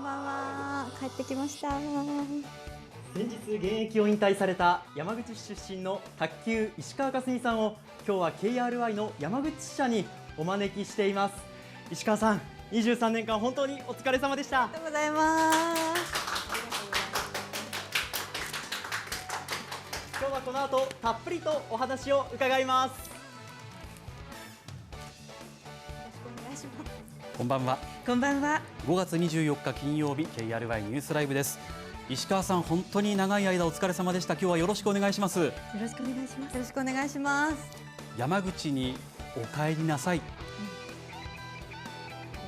ばんは。帰ってきました。先日現役を引退された山口市出身の卓球石川佳純さんを今日は KRY の山口支社にお招きしています。石川さん、23年間本当にお疲れ様でした。ありがとうございます。今日はこの後たっぷりとお話を伺います。よろしくお願いします。こんばんは。こんばんは。5月24日金曜日 KRY ニュースライブです。石川さん、本当に長い間お疲れ様でした。今日はよろしくお願いします。よろしくお願いします。よろしくお願いします。山口にお帰りなさい。あ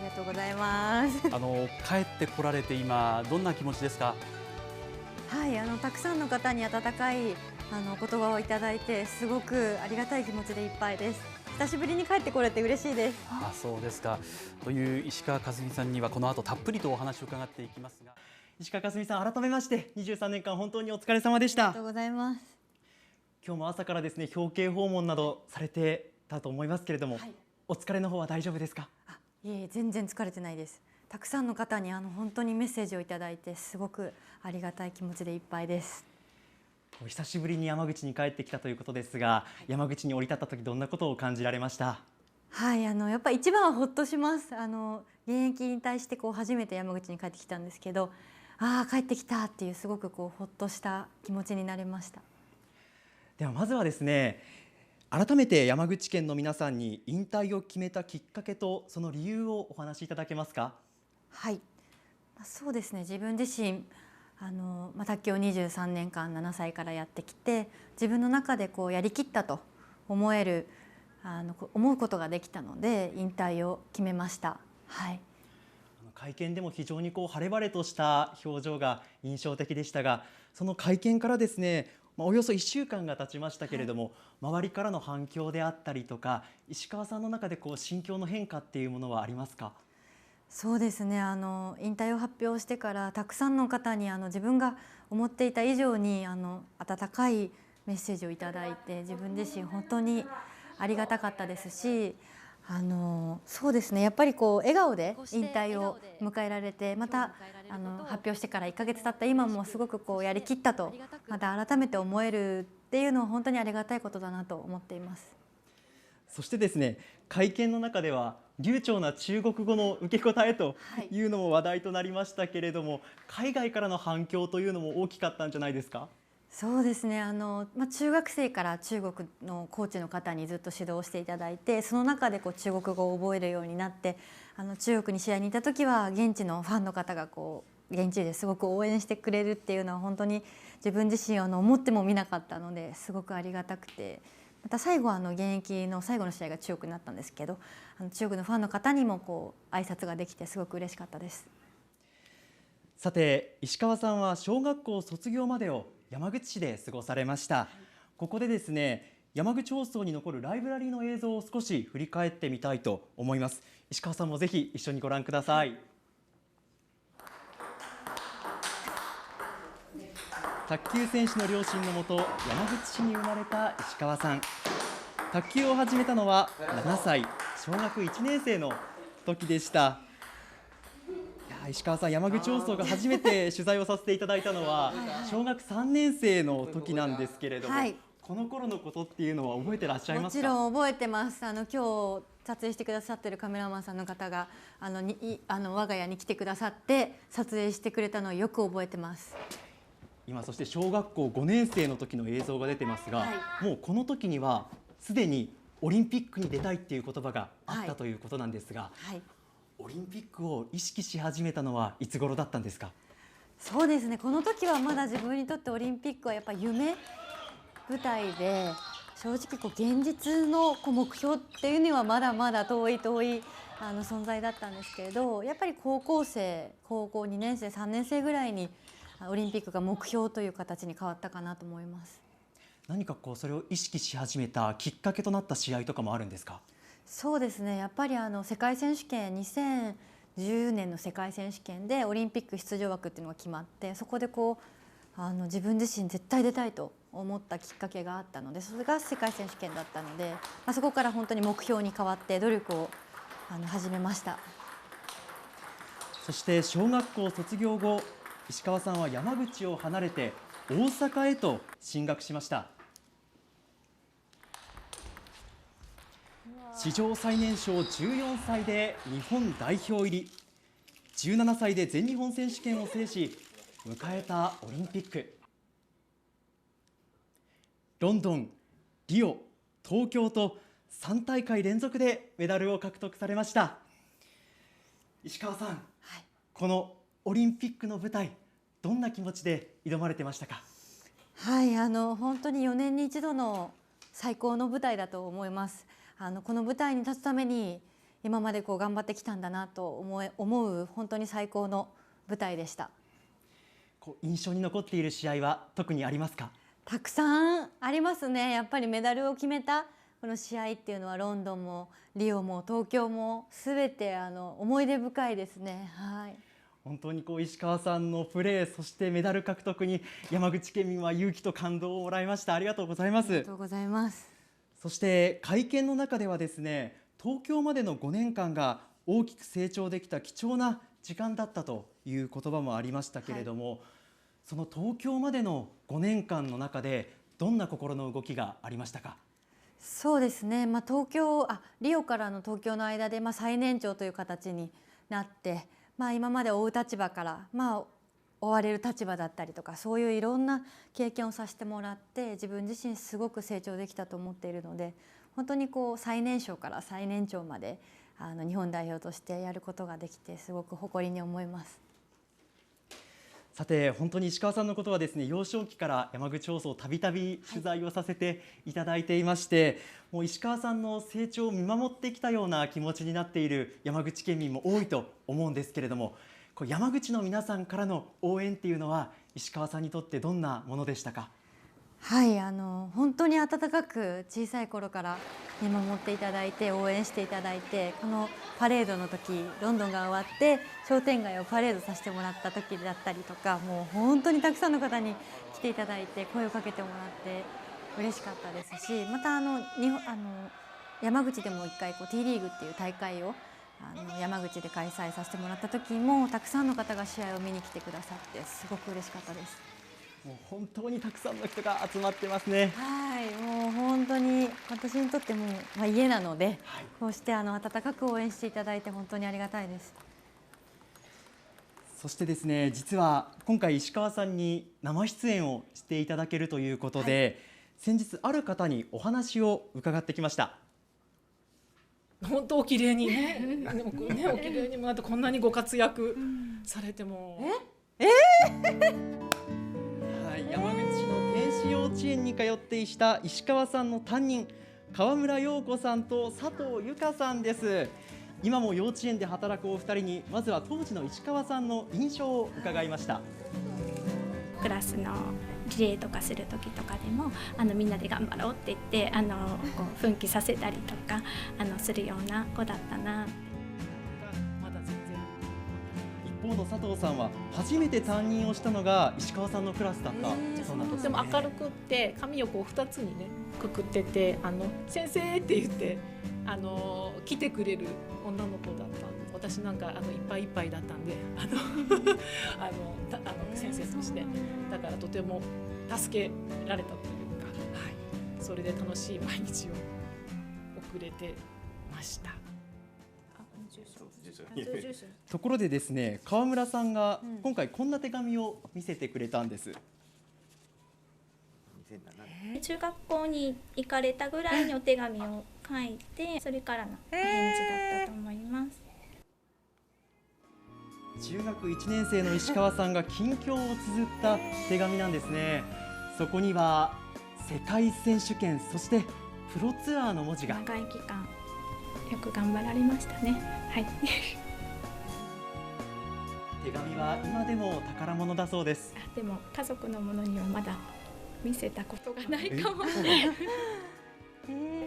りがとうございます。帰ってこられて今どんな気持ちですか？はい、たくさんの方に温かいお言葉をいただいて、すごくありがたい気持ちでいっぱいです。久しぶりに帰ってこれて嬉しいです。あ、そうですか。という石川佳純さんにはこの後たっぷりとお話を伺っていきますが、石川佳純さん、改めまして23年間本当にお疲れ様でした。ありがとうございます。今日も朝からですね、表敬訪問などされてたと思いますけれども、はい、お疲れの方は大丈夫ですか？いえ、全然疲れてないです。たくさんの方に本当にメッセージをいただいて、すごくありがたい気持ちでいっぱいです。お久しぶりに山口に帰ってきたということですが、山口に降り立った時どんなことを感じられました？はい、やっぱり一番はほっとします。現役引退して初めて山口に帰ってきたんですけど、帰ってきたっていうすごくほっとした気持ちになれました。ではまずはですね、改めて山口県の皆さんに引退を決めたきっかけとその理由をお話しいただけますか？はい、そうですね。自分自身卓球を23年間7歳からやってきて、自分の中でやりきったと思える思うことができたので引退を決めました。はい、会見でも非常に晴れ晴れとした表情が印象的でしたが、その会見からですね、およそ1週間が経ちましたけれども、はい、周りからの反響であったりとか、石川さんの中で心境の変化っていうものはありますか？そうですね。引退を発表してからたくさんの方に自分が思っていた以上に温かいメッセージをいただいて、自分自身本当にありがたかったですし、そうですね。やっぱり笑顔で引退を迎えられて、また発表してから1ヶ月経った今もすごくやりきったとまた改めて思えるっていうのは本当にありがたいことだなと思っています。そしてですね、会見の中では流暢な中国語の受け答えというのも話題となりましたけれども、海外からの反響というのも大きかったんじゃないですか？そうですね。中学生から中国のコーチの方にずっと指導していただいて、その中で中国語を覚えるようになって、中国に試合に行った時は現地のファンの方が現地ですごく応援してくれるっていうのは本当に自分自身思ってもみなかったので、すごくありがたくて、また最後は現役の最後の試合が中国になったんですけど、中国のファンの方にも挨拶ができてすごく嬉しかったです。さて、石川さんは小学校卒業までを山口市で過ごされました。ここでですね、山口放送に残るライブラリーの映像を少し振り返ってみたいと思います。石川さんもぜひ一緒にご覧ください。卓球選手の両親のもと、山口市に生まれた石川さん。卓球を始めたのは7歳、小学1年生の時でした。石川さん、山口放送が初めて取材をさせていただいたのは小学3年生の時なんですけれども、はい、この頃のことっていうのは覚えてらっしゃいますか？もちろん覚えてます。今日撮影してくださってるカメラマンさんの方が我が家に来てくださって撮影してくれたのをよく覚えてます。今そして小学校5年生の時の映像が出てますが、はい、もうこの時にはすでにオリンピックに出たいっていう言葉があったということなんですが、はいはい、オリンピックを意識し始めたのはいつ頃だったんですか？そうですね。この時はまだ自分にとってオリンピックはやっぱり夢舞台で、正直現実の目標っていうにはまだまだ遠い存在だったんですけれど、やっぱり高校2年生3年生ぐらいにオリンピックが目標という形に変わったかなと思います。何かそれを意識し始めたきっかけとなった試合とかもあるんですか？そうですね。やっぱり世界選手権2010年の世界選手権でオリンピック出場枠っていうのが決まって、そこで自分自身絶対出たいと思ったきっかけがあったので、それが世界選手権だったので、そこから本当に目標に変わって努力を始めました。そして小学校卒業後、石川さんは山口を離れて大阪へと進学しました。史上最年少14歳で日本代表入り、17歳で全日本選手権を制し、迎えたオリンピック。ロンドン、リオ、東京と3大会連続でメダルを獲得されました。石川さん、このオリンピックの舞台、どんな気持ちで挑まれてましたか？はい、本当に4年に一度の最高の舞台だと思います。この舞台に立つために今まで頑張ってきたんだなと思う本当に最高の舞台でした。印象に残っている試合は特にありますか？たくさんありますね。やっぱりメダルを決めたこの試合っていうのはロンドンもリオも東京もすべて思い出深いですね。はい。本当に石川さんのプレー、そしてメダル獲得に山口県民は勇気と感動をもらいました。ありがとうございます。ありがとうございます。そして会見の中ではですね、東京までの5年間が大きく成長できた貴重な時間だったという言葉もありましたけれども、はい、その東京までの5年間の中でどんな心の動きがありましたか？そうですね、リオからの東京の間で最年長という形になって、今まで追う立場から追われる立場だったりとか、そういういろんな経験をさせてもらって自分自身すごく成長できたと思っているので、本当に最年少から最年長まで日本代表としてやることができてすごく誇りに思います。さて、本当に石川さんのことはですね、幼少期から山口放送たびたび取材をさせていただいていまして、もう石川さんの成長を見守ってきたような気持ちになっている山口県民も多いと思うんですけれども、山口の皆さんからの応援っていうのは石川さんにとってどんなものでしたか？はい、本当に温かく小さい頃から見守っていただいて応援していただいて、このパレードの時ロンドンが終わって商店街をパレードさせてもらった時だったりとか、もう本当にたくさんの方に来ていただいて声をかけてもらって嬉しかったですし、また山口でも一回T リーグっていう大会を山口で開催させてもらった時もたくさんの方が試合を見に来てくださってすごく嬉しかったです。もう本当にたくさんの人が集まってますね。はい、もう本当に私にとっても家なので、はい、こうして温かく応援していただいて本当にありがたいです。そしてですね、実は今回石川さんに生出演をしていただけるということで、はい、先日ある方にお話を伺ってきました。本当お綺麗にね、お綺麗にもあとこんなにご活躍されても。山口市の天使幼稚園に通っていた石川さんの担任、川村陽子さんと佐藤由香さんです。今も幼稚園で働くお二人にまずは当時の石川さんの印象を伺いました。クラスのリレーとかする時とかでもみんなで頑張ろうって言ってこう奮起させたりとかするような子だったな。一方の佐藤さんは初めて担任をしたのが石川さんのクラスだったそうなんですね。とても明るくって髪を2つにねくくってて先生って言って来てくれる女の子だった。私なんかいっぱいいっぱいだったんで先生としてだからとても助けられたというか、はい、それで楽しい毎日を送れてました。ところでですね、川村さんが今回こんな手紙を見せてくれたんです。中学校に行かれたぐらいにお手紙を書いて、それからの返事だったと思います。中学1年生の石川さんが近況を綴った手紙なんですね。そこには世界選手権、そしてプロツアーの文字が。長い期間よく頑張られましたね。はい。手紙は今でも宝物だそうです。でも家族のものにはまだ見せたことがないかも。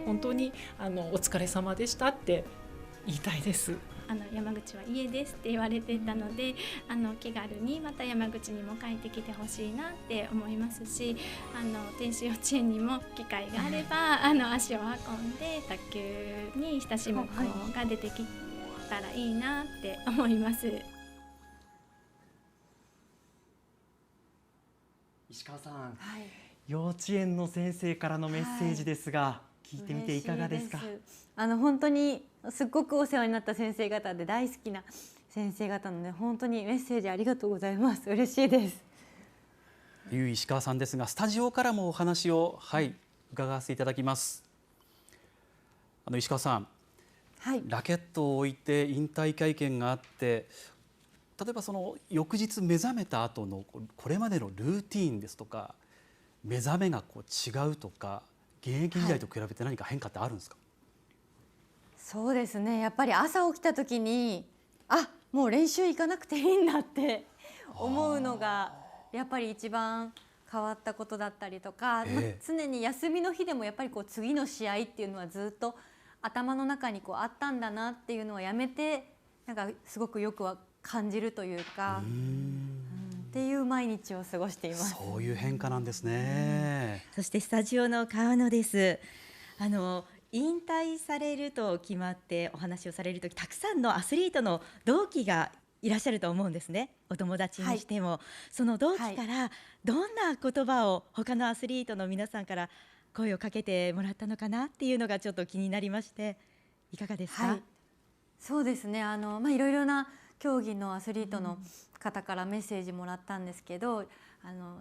本当にお疲れ様でしたって言いたいです。山口は家ですって言われてたので気軽にまた山口にも帰ってきてほしいなって思いますし、天使幼稚園にも機会があれば足を運んで卓球に親しむ子が出てきたらいいなって思います。石川さん、はい、幼稚園の先生からのメッセージですが、聞いてみていかがですか？嬉しいです。本当にすっごくお世話になった先生方で大好きな先生方のね、本当にメッセージありがとうございます。嬉しいです。いう石川さんですが、スタジオからもお話を、伺わせていただきます。石川さん、はい、ラケットを置いて引退会見があって、例えばその翌日目覚めた後のこれまでのルーティーンですとか、目覚めが違うとか、現役時代と比べて何か変化ってあるんですか？そうですね、やっぱり朝起きた時に、もう練習行かなくていいんだって思うのがやっぱり一番変わったことだったりとか、常に休みの日でもやっぱり次の試合っていうのはずっと頭の中にあったんだなっていうのはやめて、なんかすごくよく感じるというか、っていう毎日を過ごしています。そういう変化なんですね。そしてスタジオの川野です。引退されると決まってお話をされるとき、たくさんのアスリートの同期がいらっしゃると思うんですね。お友達にしても、その同期からどんな言葉を他のアスリートの皆さんから声をかけてもらったのかなっていうのがちょっと気になりまして、いかがですか？そうですね、いろいろな競技のアスリートの方からメッセージもらったんですけど、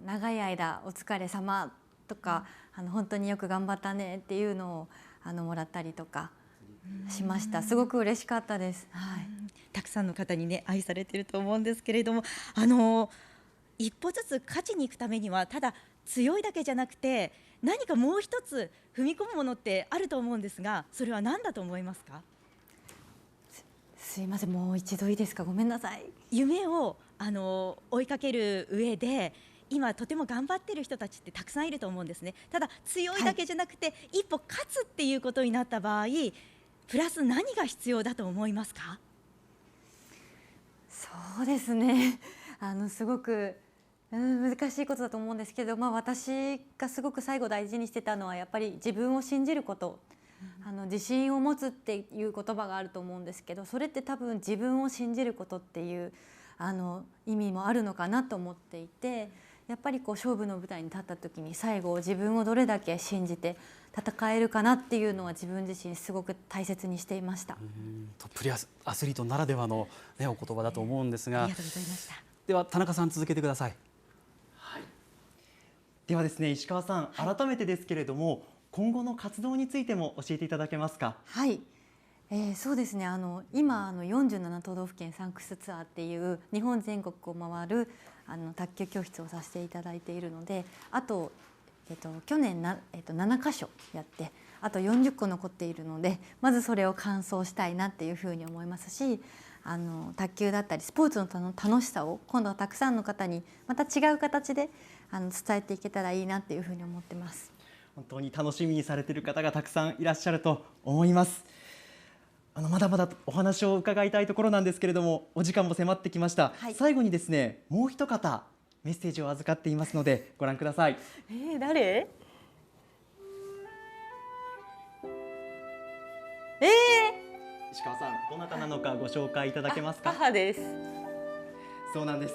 長い間お疲れ様とか、本当によく頑張ったねっていうのをもらったりとかしました。すごく嬉しかったです。たくさんの方にね、愛されていると思うんですけれども、一歩ずつ勝ちに行くためにはただ強いだけじゃなくて、何かもう一つ踏み込むものってあると思うんですが、それは何だと思いますか？すいません、もう一度いいですか？ごめんなさい。夢を追いかける上で今とても頑張っている人たちってたくさんいると思うんですね。ただ強いだけじゃなくて、一歩勝つっていうことになった場合、プラス何が必要だと思いますか？そうですね、すごく難しいことだと思うんですけど、私がすごく最後大事にしてたのはやっぱり自分を信じること、自信を持つっていう言葉があると思うんですけど、それって多分自分を信じることっていう意味もあるのかなと思っていて、やっぱり勝負の舞台に立った時に最後自分をどれだけ信じて戦えるかなっていうのは自分自身すごく大切にしていました。トップアスリートならではの、お言葉だと思うんですが、ありがとうございました。では田中さん、続けてください。ではですね、石川さん、改めてですけれども、今後の活動についても教えていただけますか？そうですね、今47都道府県サンクスツアーっていう日本全国を回る卓球教室をさせていただいているので、あと、去年7カ所やって、あと40個残っているので、まずそれを完走したいなっていうふうに思いますし、卓球だったりスポーツの楽しさを今度はたくさんの方にまた違う形で伝えていけたらいいなっていうふうに思ってます。本当に楽しみにされている方がたくさんいらっしゃると思います。まだまだお話を伺いたいところなんですけれども、お時間も迫ってきました。最後にですね、もう一方メッセージを預かっていますのでご覧ください。誰？石川さん、どなたなのかご紹介いただけますか？母です。そうなんです。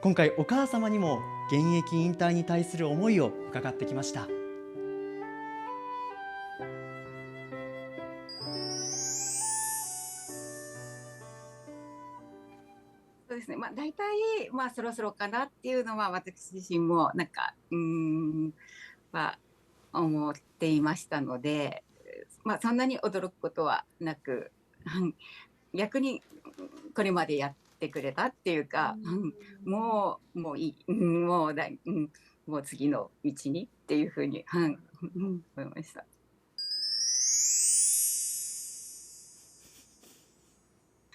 今回お母様にも現役引退に対する思いを伺ってきました。そうですね、大体、そろそろかなっていうのは私自身もなんか思っていましたので、そんなに驚くことはなく、逆にこれまでやってくれたっていうか、もういい、もう次の道にっていうふうに、思いました。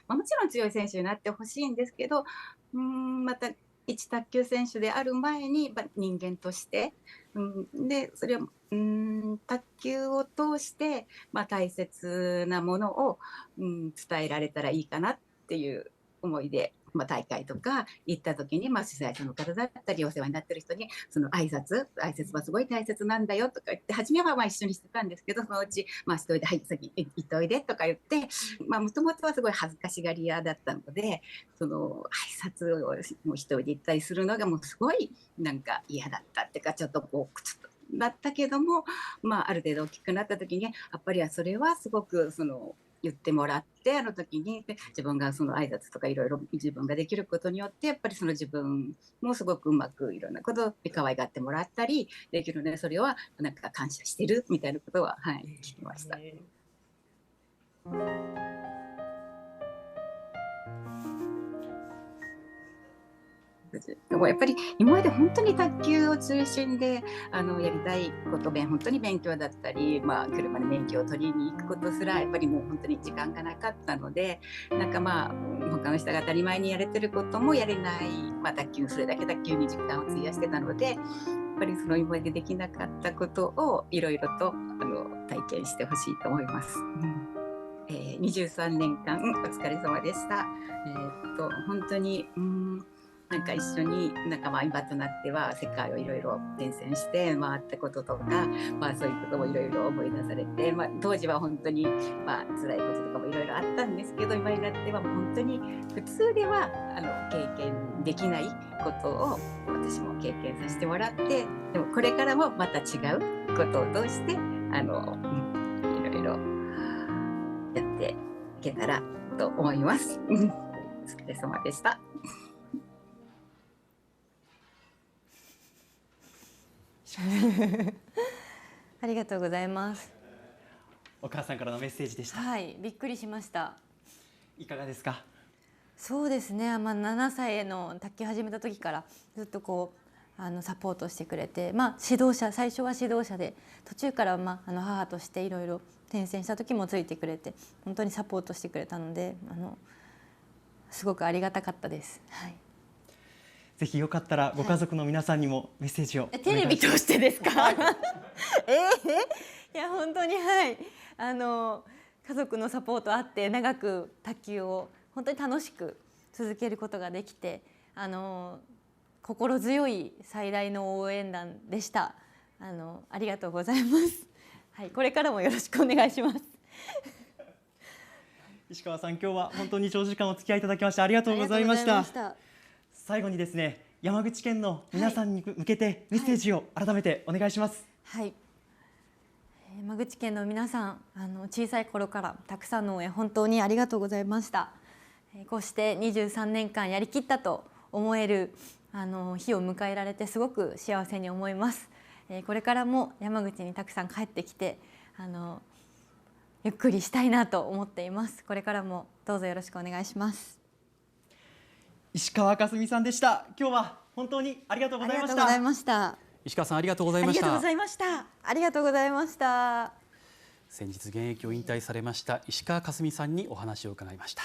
もちろん強い選手になってほしいんですけど、また一卓球選手である前に人間として、でそれを卓球を通して、大切なものを、伝えられたらいいかなっていう思いで大会とか行った時に、主催者の方だったりお世話になってる人にその挨拶はすごい大切なんだよとか言って、初めは一緒にしてたんですけど、そのうち一人で「はい先行っといで」とか言って、もともとはすごい恥ずかしがり屋だったので、その挨拶をもう一人で行ったりするのがもうすごいなんか嫌だったっていうか、ちょっとこうちょっとだったけども、ある程度大きくなった時にやっぱりそれはすごく言ってもらって、あの時に自分がその挨拶とかいろいろ自分ができることによって、やっぱりその自分もすごくうまくいろんなことで可愛がってもらったりできるので、それはなんか感謝してるみたいなことは、聞きました。でもやっぱり今まで本当に卓球を中心でやりたいこと本当に勉強だったり、車で免許を取りに行くことすらやっぱりもう本当に時間がなかったので、なんか他の人が当たり前にやれてることもやれない、それだけ卓球に時間を費やしてたので、やっぱりその今までできなかったことをいろいろと体験してほしいと思います。23年間お疲れ様でした。本当になんか一緒に今となっては世界をいろいろ転戦して回ったこととか、そういうこともいろいろ思い出されて、当時は本当に辛いこととかもいろいろあったんですけど、今になってはもう本当に普通では経験できないことを私も経験させてもらって、でもこれからもまた違うことを通していろいろやっていけたらと思います。お疲れ様でした。ありがとうございます。お母さんからのメッセージでした。はい、びっくりしました。いかがですか？そうですね、7歳の卓球始めた時からずっとサポートしてくれて、指導者、最初は指導者で、途中から母としていろいろ転戦した時もついてくれて、本当にサポートしてくれたので、すごくありがたかったです。はい。ぜひよかったらご家族の皆さんにもメッセージをお願いします。テレビ通してですか？いや本当に家族のサポートあって長く卓球を本当に楽しく続けることができて、心強い最大の応援団でした。ありがとうございます。はい、これからもよろしくお願いします。石川さん、今日は本当に長時間お付き合いいただきましてありがとうございました。最後にですね、山口県の皆さんに向けてメッセージを改めてお願いします。はい、山口県の皆さん、小さい頃からたくさんの応援本当にありがとうございました。こうして23年間やりきったと思える日を迎えられてすごく幸せに思います。これからも山口にたくさん帰ってきてゆっくりしたいなと思っています。これからもどうぞよろしくお願いします。石川佳純さんでした。今日は本当にありがとうございました。ありがとうございました。石川さん、ありがとうございました。ありがとうございました。ありがとうございました。先日現役を引退されました石川佳純さんにお話を伺いました。